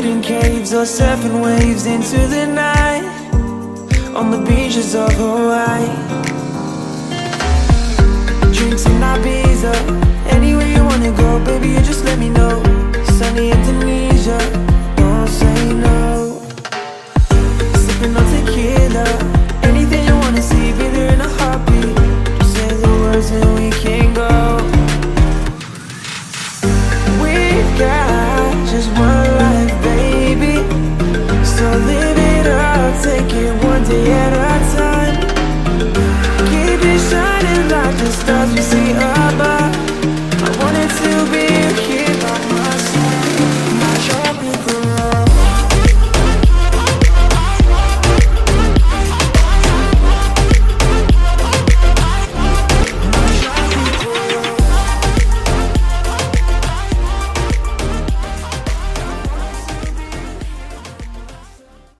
hidden caves or surfing waves into the night on the beaches of Hawaii. Drinks in Ibiza, anywhere you wanna go, baby, you just let me know. Sunny Indonesia, don't say no. Sipping on tequila, anything you wanna see, be there in a heartbeat. Just say the words and we can go. We've got just one life, baby, so live it up, take it one day at a time. Keep it shining like the stars we see